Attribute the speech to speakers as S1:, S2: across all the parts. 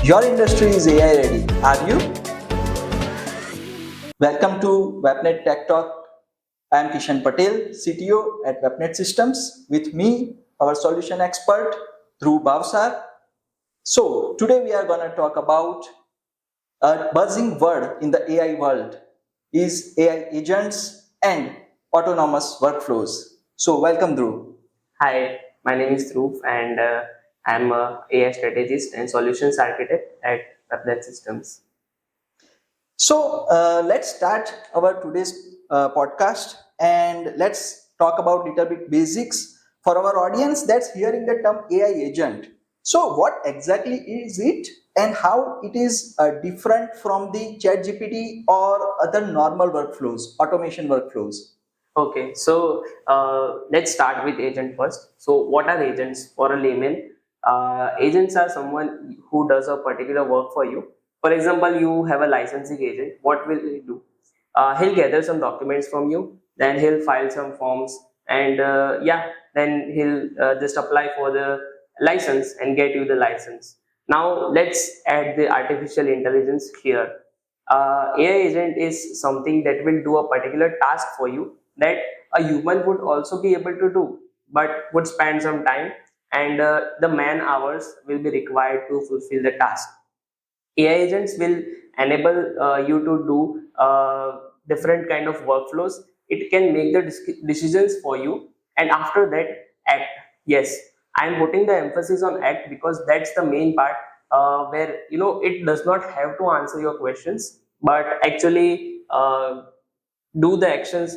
S1: Your industry is AI ready, are you? Welcome to Wappnet Tech Talk. I am Kishan Patel, CTO at Wappnet Systems. With me, our solution expert, Dhruv. So today we are going to talk about a buzzing word in the AI world is AI agents and autonomous workflows. So welcome, Dhruv.
S2: Hi, my name is Dhruv and I'm a AI strategist and solutions architect at Wappnet Systems.
S1: So let's start our today's podcast and let's talk about little bit basics for our audience that's hearing the term AI agent. So what exactly is it and how it is different from the ChatGPT or other normal workflows, automation workflows?
S2: Okay, so let's start with agent first. So what are agents for a layman? Agents are someone who does a particular work for you. For example, you have a licensing agent. What will he do? He'll gather some documents from you, then he'll file some forms, and then he'll just apply for the license and get you the license. Now let's add the artificial intelligence here. AI agent is something that will do a particular task for you that a human would also be able to do, but would spend some time, and the man hours will be required to fulfill the task. AI agents will enable you to do different kind of workflows. It can make the decisions for you, and after that, act. Yes, I am putting the emphasis on act because that's the main part where it does not have to answer your questions, but actually do the actions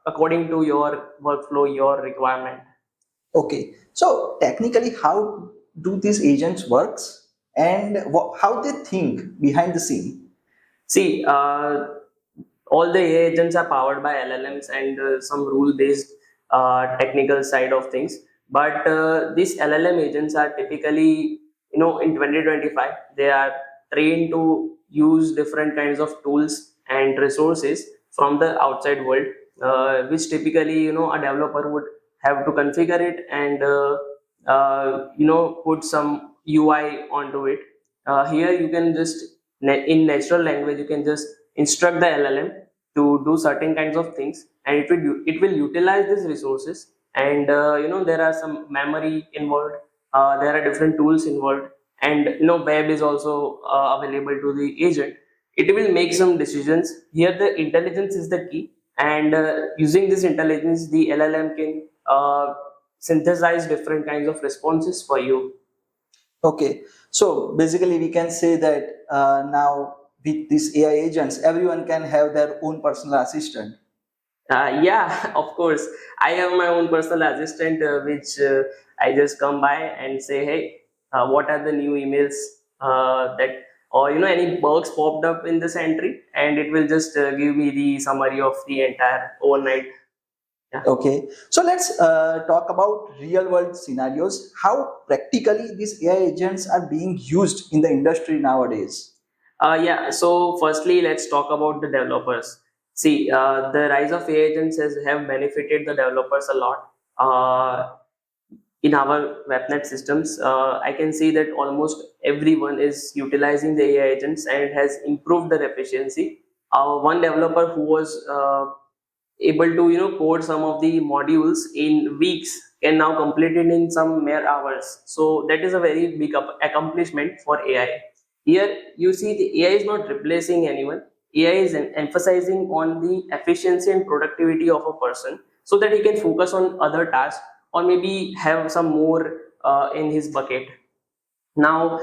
S2: according to your workflow, your requirement.
S1: Okay, so technically, how do these agents works and how they think behind the scene?
S2: See, all the AI agents are powered by LLMs and some rule-based technical side of things. But these LLM agents are typically, in 2025, they are trained to use different kinds of tools and resources from the outside world, which typically, a developer would have to configure it and, put some UI onto it. Here you can just in natural language you can just instruct the LLM to do certain kinds of things, and it will utilize these resources. And there are some memory involved. There are different tools involved, and web is also available to the agent. It will make some decisions. Here the intelligence is the key, and using this intelligence, the LLM can synthesize different kinds of responses for you.
S1: Okay, so basically we can say that now with these AI agents, everyone can have their own personal assistant.
S2: Yeah, of course. I have my own personal assistant, which I just come by and say, hey, what are the new emails that, or any bugs popped up in this entry, and it will just give me the summary of the entire overnight. Yeah.
S1: Okay, so let's talk about real world scenarios. How practically these AI agents are being used in the industry nowadays?
S2: Yeah, so firstly, let's talk about the developers. See, the rise of AI agents have benefited the developers a lot. In our Wappnet systems, I can see that almost everyone is utilizing the AI agents and it has improved their efficiency. One developer who was able to code some of the modules in weeks can now complete it in some mere hours. So that is a very big accomplishment for AI. Here you see the AI is not replacing anyone. AI is emphasizing on the efficiency and productivity of a person so that he can focus on other tasks or maybe have some more in his bucket. Now,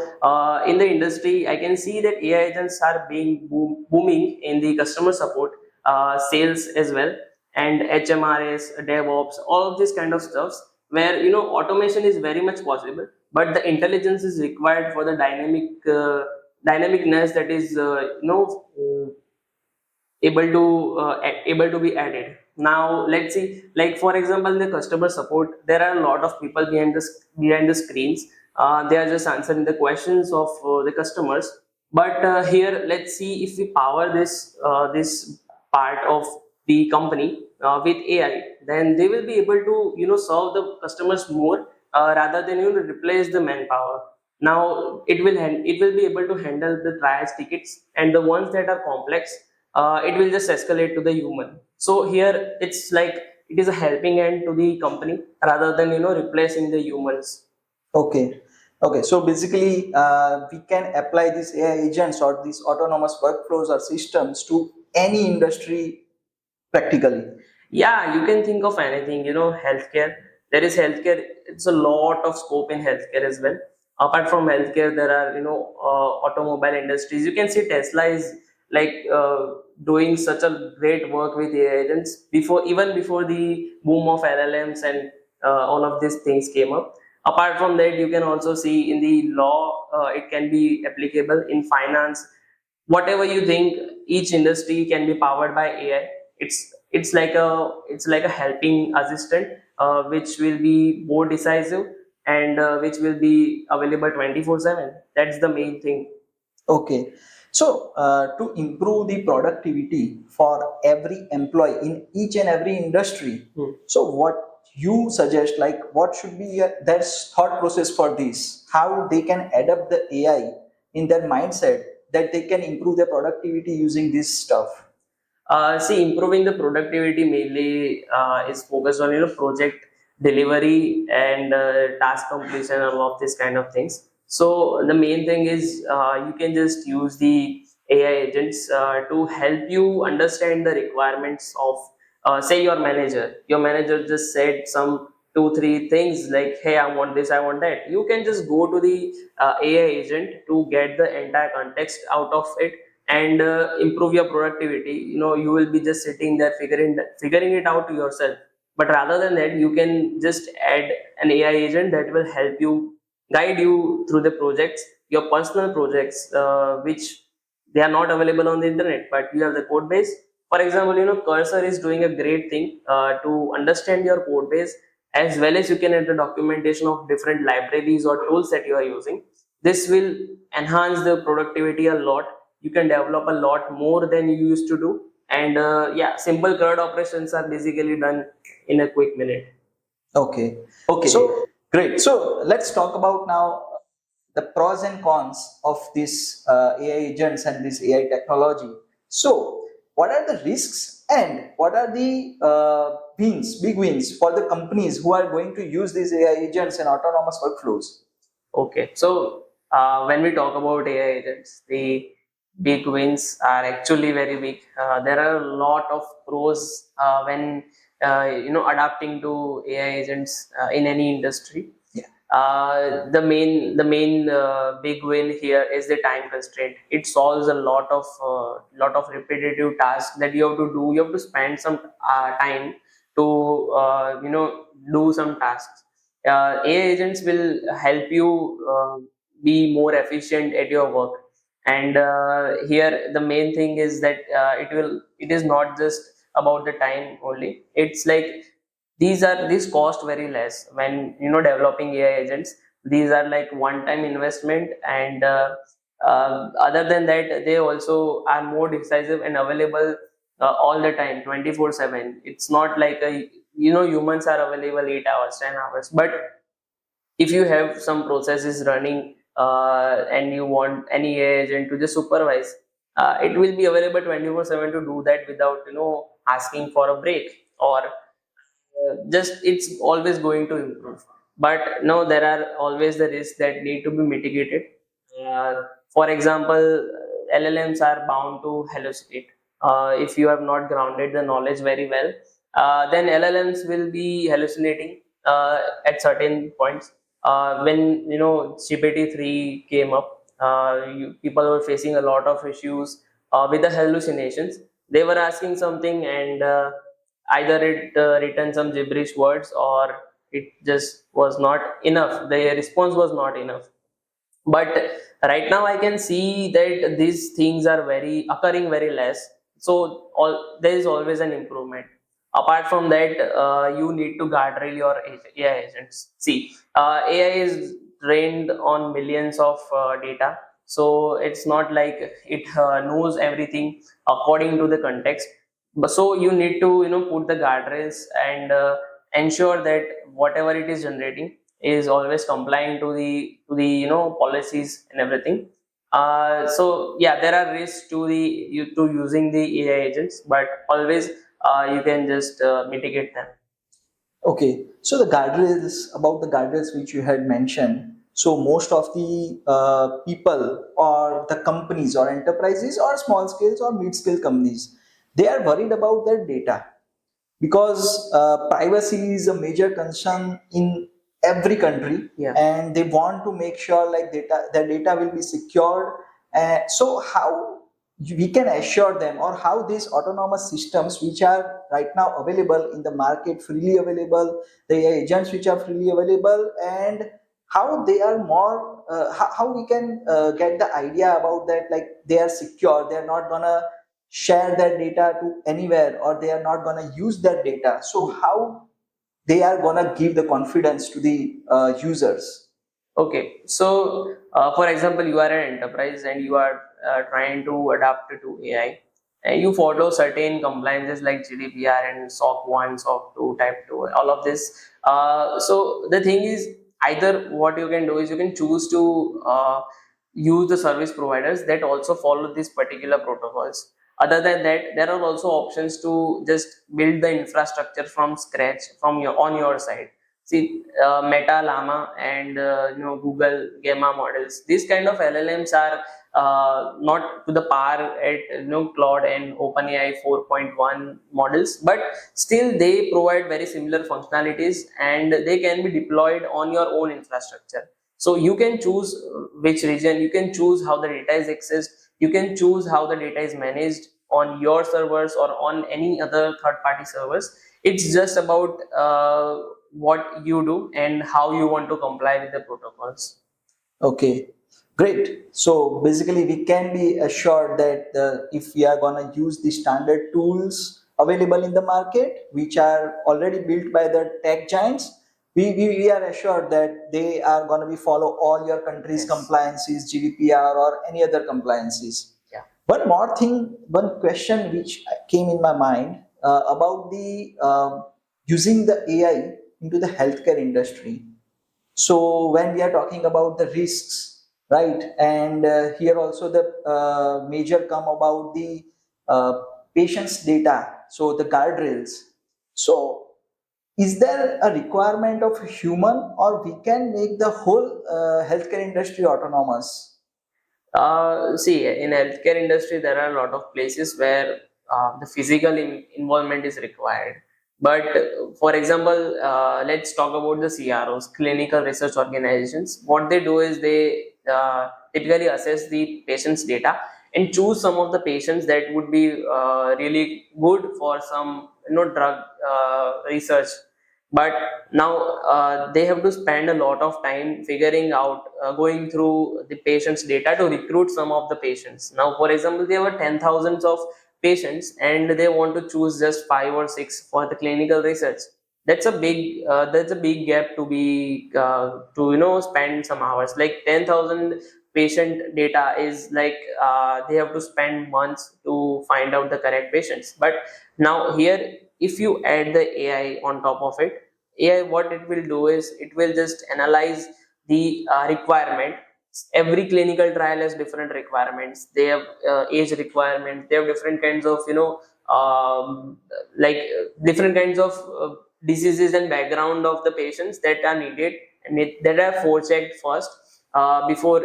S2: in the industry, I can see that AI agents are being booming in the customer support, sales as well, and HMRS, DevOps, all of this kind of stuffs where automation is very much possible, but the intelligence is required for the dynamicness that is able to be added. Now let's see, like for example, in the customer support, there are a lot of people behind the screens. They are just answering the questions of the customers. But here, let's see if we power this part of the company with AI, then they will be able to serve the customers more rather than replace the manpower. Now it will be able to handle the triage tickets, and the ones that are complex, it will just escalate to the human. So here it's like it is a helping hand to the company rather than replacing the humans.
S1: Okay. Okay. So basically, we can apply these AI agents or these autonomous workflows or systems to any industry practically.
S2: Yeah, you can think of anything, healthcare. There is healthcare, it's a lot of scope in healthcare as well. Apart from healthcare, there are, automobile industries. You can see Tesla is like doing such a great work with AI agents even before the boom of LLMs and all of these things came up. Apart from that, you can also see in the law, it can be applicable in finance. Whatever you think, each industry can be powered by AI. It's like a helping assistant, which will be more decisive, and which will be available 24/7. That's the main thing.
S1: Okay. So, to improve the productivity for every employee in each and every industry, so what you suggest, like what should be their thought process for this? How they can adapt the AI in their mindset that they can improve their productivity using this stuff?
S2: See, improving the productivity mainly is focused on project delivery and task completion and all of these kind of things. So the main thing is you can just use the AI agents to help you understand the requirements of, say, your manager. Your manager just said some two three things like, hey, I want this, I want that. You can just go to the AI agent to get the entire context out of it and improve your productivity. You will be just sitting there figuring it out to yourself. But rather than that, you can just add an AI agent that will help you, guide you through the projects, your personal projects, which they are not available on the internet, but you have the code base. For example, Cursor is doing a great thing to understand your code base, as well as you can add the documentation of different libraries or tools that you are using. This will enhance the productivity a lot. You can develop a lot more than you used to do, and yeah, simple CRUD operations are basically done in a quick minute.
S1: Okay.
S2: Okay.
S1: So great. So let's talk about now the pros and cons of this AI agents and this AI technology. So, what are the risks and what are the big wins for the companies who are going to use these AI agents and autonomous workflows?
S2: Okay, so when we talk about AI agents, the big wins are actually very big. There are a lot of pros when adapting to AI agents in any industry.
S1: Yeah.
S2: The main big win here is the time constraint. It solves a lot of repetitive tasks that you have to do. You have to spend some time to do some tasks. AI agents will help you be more efficient at your work. And here the main thing is that it is not just about the time only. It's like these cost very less when developing AI agents. These are like one time investment, and other than that, they also are more decisive and available all the time, 24/7. It's not like humans are available 8 hours, 10 hours. But if you have some processes running, and you want any AI agent to just supervise, it will be available 24/7 to do that without asking for a break, or just it's always going to improve. But no, there are always the risks that need to be mitigated. uh, for example, LLMs are bound to hallucinate. If you have not grounded the knowledge very well, then LLMs will be hallucinating at certain points. When GPT-3 came up, people were facing a lot of issues with the hallucinations. They were asking something, and either it written some gibberish words, or it just was not enough. The response was not enough. But right now I can see that these things are very occurring very less. So there is always an improvement. Apart from that, you need to guardrail your AI agents. See, AI is trained on millions of data, so it's not like it knows everything according to the context. But so you need to put the guardrails and ensure that whatever it is generating, is always complying to the policies and everything. So yeah, there are risks to to using the AI agents, but always you can just mitigate them.
S1: Okay, so the guardrails, about the guardrails which you had mentioned. So most of the people or the companies or enterprises or small scales or mid scale companies, they are worried about their data, because privacy is a major concern in every country,
S2: Yeah.
S1: and they want to make sure like their data will be secured. So how we can assure them, or how these autonomous systems which are right now available in the market, freely available, the agents which are freely available, and how they are more how we can get the idea about that, like they are secure, they are not gonna share their data to anywhere, or they are not going to use that data. So how they are going to give the confidence to the users?
S2: Okay, so for example, you are an enterprise and you are trying to adapt to AI, and you follow certain compliances like GDPR and SOC 1, SOC 2, Type 2, all of this. So the thing is, either what you can do is you can choose to use the service providers that also follow these particular protocols. Other than that, there are also options to just build the infrastructure from scratch from your on your side. See, Meta, Llama, and Google Gamma models. These kind of LLMs are not to the par at Claude and OpenAI 4.1 models, but still they provide very similar functionalities and they can be deployed on your own infrastructure. So you can choose which region, you can choose how the data is accessed, you can choose how the data is managed on your servers or on any other third-party servers. It's just about what you do and how you want to comply with the protocols.
S1: Okay, great. So basically, we can be assured that if we are going to use the standard tools available in the market, which are already built by the tech giants, we are assured that they are going to be follow all your country's
S2: Yes.
S1: compliances, GDPR or any other compliances.
S2: Yeah.
S1: One more thing, one question which came in my mind about the using the AI into the healthcare industry. So when we are talking about the risks, right, and here also the major come about the uh, patient's data, so the guardrails. So is there a requirement of a human, or we can make the whole healthcare industry autonomous?
S2: See, in healthcare industry, there are a lot of places where the physical involvement is required. But for example, let's talk about the CROs, clinical research organizations. What they do is they typically assess the patient's data and choose some of the patients that would be really good for some drug research. But now they have to spend a lot of time figuring out going through the patient's data to recruit some of the patients. Now for example, there were 10,000s of patients and they want to choose just 5 or 6 for the clinical research. That's a big gap to be to spend some hours. Like 10,000 patient data is like they have to spend months to find out the correct patients. But now here, if you add the AI on top of it, AI, what it will do is it will just analyze the requirement. Every clinical trial has different requirements. They have age requirements. They have different kinds of like different kinds of diseases and background of the patients that are needed and that are forechecked first before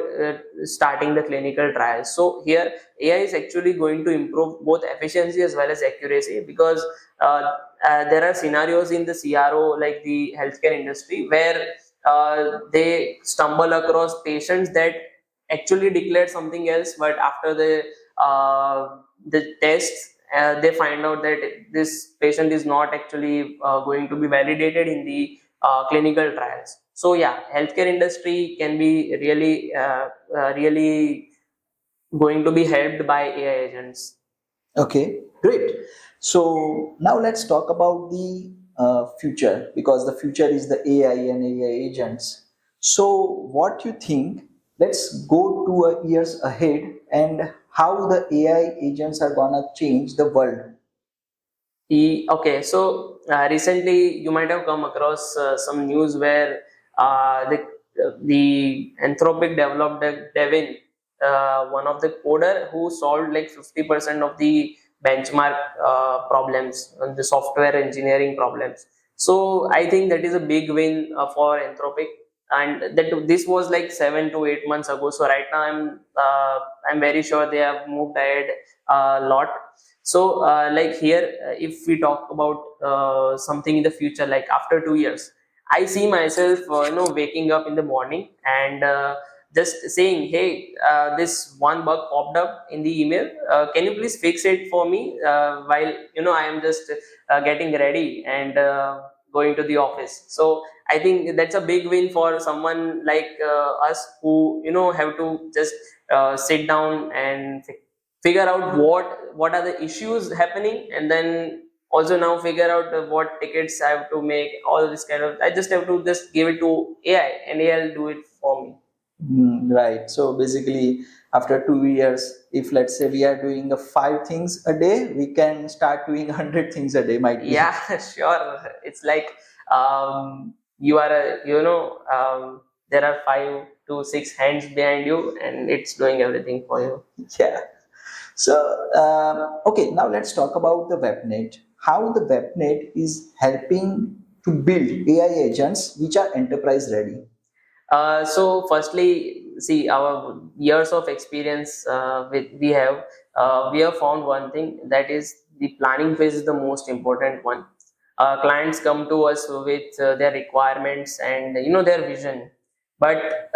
S2: starting the clinical trials. So here AI is actually going to improve both efficiency as well as accuracy, because there are scenarios in the CRO, like the healthcare industry, where they stumble across patients that actually declared something else, but after the tests, they find out that this patient is not actually going to be validated in the clinical trials. So yeah, healthcare industry can be really going to be helped by AI agents.
S1: Okay, great. So now let's talk about the future, because the future is the AI and AI agents. So what you think? Let's go 2 years ahead, and how the AI agents are gonna change the world.
S2: Okay, so recently you might have come across some news where the Anthropic developed Devin, one of the coder who solved like 50% of the benchmark problems and the software engineering problems. So I think that is a big win for Anthropic, and that this was like 7 to 8 months ago. So right now I'm very sure they have moved ahead a lot. So like here, if we talk about something in the future, like after 2 years, I see myself, waking up in the morning and just saying, "Hey, this one bug popped up in the email. Can you please fix it for me?" While I am just getting ready and going to the office. So I think that's a big win for someone like us who have to just sit down and figure out what are the issues happening, and then also now figure out what tickets I have to make, all this kind of. I just have to just give it to AI, and AI will do it for me.
S1: Right. So basically, after 2 years, if let's say we are doing 5 things a day, we can start doing 100 things a day, might be.
S2: Yeah, sure. It's like you are there are 5 to 6 hands behind you, and it's doing everything for you.
S1: Yeah. So, okay, now let's talk about the Wappnet. How the Wappnet is helping to build AI agents which are enterprise ready.
S2: So firstly, see, our years of experience we have found one thing, that is the planning phase is the most important one. Clients come to us with their requirements and their vision, but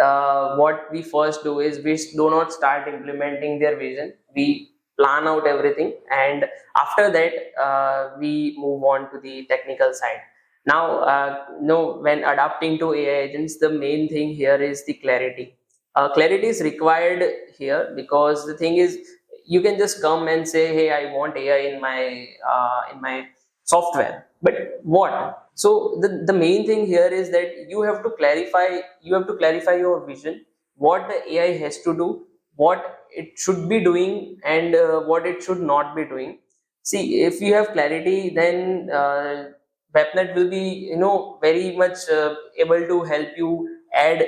S2: what we first do is we do not start implementing their vision. We plan out everything, and after that we move on to the technical side. Now, no, when adapting to AI agents, the main thing here is the clarity. Clarity is required here, because the thing is, you can just come and say, "Hey, I want AI in my software," but what? So the main thing here is that you have to clarify. You have to clarify your vision, what the AI has to do, what it should be doing, and what it should not be doing. See, if you have clarity, then Webnet will be very much able to help you add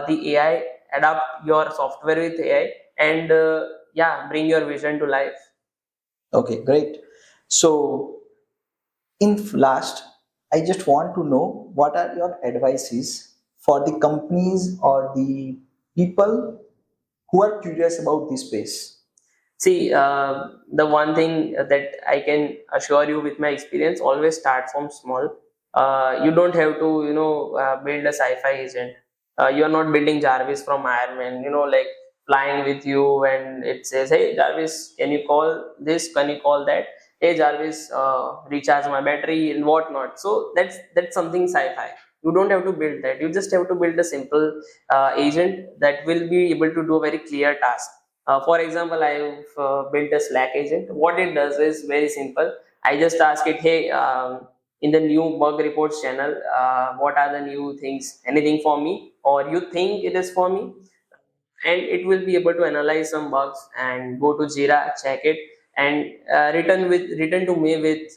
S2: the AI, adapt your software with AI, and yeah, bring your vision to life.
S1: Okay, great. So, in last, I just want to know what are your advices for the companies or the people who are curious about this space.
S2: See, the one thing that I can assure you with my experience, always start from small. You don't have to, build a sci-fi agent. You are not building Jarvis from Iron Man, like flying with you, and it says, "Hey, Jarvis, can you call this? Can you call that? Hey, Jarvis, recharge my battery," and whatnot. So that's something sci-fi. You don't have to build that. You just have to build a simple agent that will be able to do a very clear task. For example, I've built a Slack agent. What it does is very simple. I just ask it, "Hey, in the new bug reports channel, what are the new things? Anything for me? Or you think it is for me?" And it will be able to analyze some bugs and go to Jira, check it, and return to me with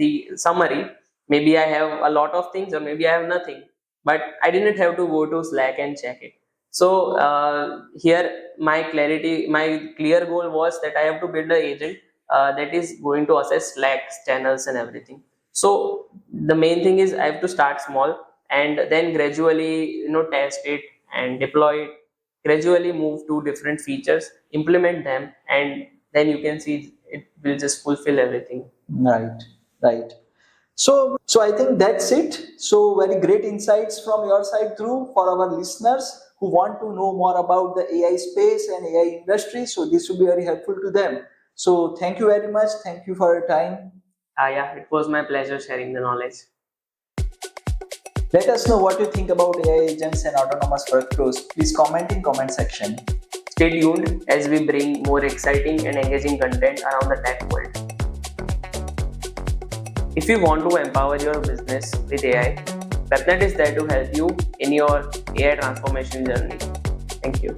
S2: the summary. Maybe I have a lot of things, or maybe I have nothing, but I didn't have to go to Slack and check it. So here my clear goal was that I have to build an agent that is going to assess Slack channels and everything. So the main thing is I have to start small, and then gradually test it and deploy it, gradually move to different features, implement them, and then you can see it will just fulfill everything.
S1: Right, right. So I think that's it. So very great insights from your side, Dhruv, for our listeners who want to know more about the AI space and AI industry. So this will be very helpful to them. So thank you very much. Thank you for your time.
S2: Yeah, it was my pleasure sharing the knowledge.
S1: Let us know what you think about AI agents and autonomous workflows. Please comment in comment section.
S2: Stay tuned as we bring more exciting and engaging content around the tech world. If you want to empower your business with AI, Wappnet is there to help you in your AI transformation journey. Thank you.